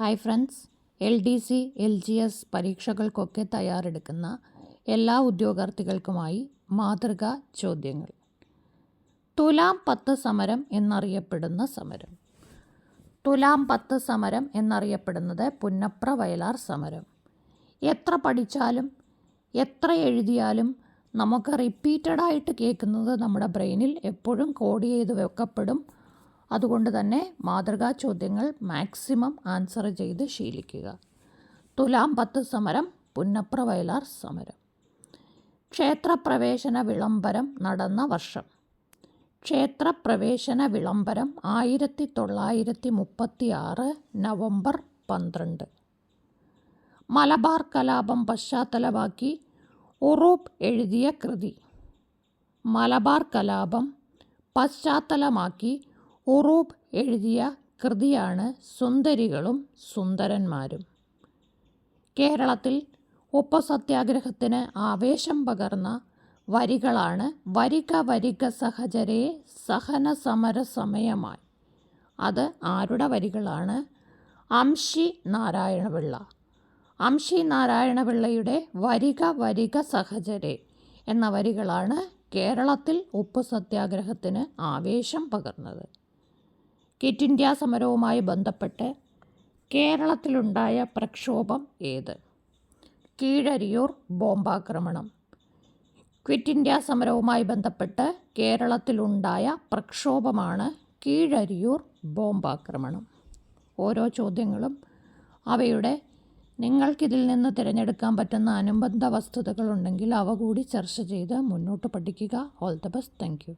Hi friends, LDC LGS പരീക്ഷകൾക്കൊക്കെ തയ്യാറെടുക്കുന്ന എല്ലാ ഉദ്യോഗാർത്ഥികൾക്കുമായി മാതൃകാ ചോദ്യങ്ങൾ. തുലാം 10 സമരം എന്നറിയപ്പെടുന്ന സമരം. തുലാം 10 സമരം എന്നറിയപ്പെടുന്നത് പുന്നപ്ര വയലാർ സമരം. എത്ര പഠിച്ചാലും എത്ര എഴുതിയാലും നമുക്ക് റിപ്പീറ്റഡായിട്ട് കേൾക്കുന്നത് നമ്മുടെ ബ്രെയിനിൽ എപ്പോഴും കോഡ് ചെയ്ത് വെക്കപ്പെടും. അതുകൊണ്ട് തന്നെ മാതൃകാ ചോദ്യങ്ങൾ മാക്സിമം ആൻസർ ചെയ്ത് ശീലിക്കുക. തുലാം 10 സമരം, പുന്നപ്ര വയലാർ സമരം. ക്ഷേത്രപ്രവേശന വിളംബരം നടന്ന വർഷം. ക്ഷേത്രപ്രവേശന വിളംബരം 1936 നവംബർ 12. മലബാർ കലാപം പശ്ചാത്തലമാക്കി ഉറൂബ് എഴുതിയ കൃതി. മലബാർ കലാപം പശ്ചാത്തലമാക്കി ഉറൂബ് എഴുതിയ കൃതിയാണ് സുന്ദരികളും സുന്ദരന്മാരും. കേരളത്തിൽ ഉപ്പ് സത്യാഗ്രഹത്തിന് ആവേശം പകർന്ന വരികളാണ് വരിക വരിക സഹചരേ സഹന സമര സമയമായി. അത് ആരുടെ വരികളാണ്? അംശി നാരായണപിള്ള. അംശി നാരായണപിള്ളയുടെ വരിക വരിക സഹചരേ എന്ന വരികളാണ് കേരളത്തിൽ ഉപ്പ് സത്യാഗ്രഹത്തിന് ആവേശം പകർന്നത്. ക്വിറ്റ് ഇന്ത്യ സമരവുമായി ബന്ധപ്പെട്ട് കേരളത്തിലുണ്ടായ പ്രക്ഷോഭം ഏത്? കീഴരിയൂർ ബോംബാക്രമണം. ക്വിറ്റ് ഇന്ത്യ സമരവുമായി ബന്ധപ്പെട്ട് കേരളത്തിലുണ്ടായ പ്രക്ഷോഭമാണ് കീഴരിയൂർ ബോംബാക്രമണം. ഓരോ ചോദ്യങ്ങളും അവയുടെ നിങ്ങൾക്കിതിൽ നിന്ന് തിരഞ്ഞെടുക്കാൻ പറ്റുന്ന അനുബന്ധ വസ്തുതകളുണ്ടെങ്കിൽ അവ കൂടി ചർച്ച ചെയ്ത് മുന്നോട്ട് പഠിക്കുക. All the best. Thank you.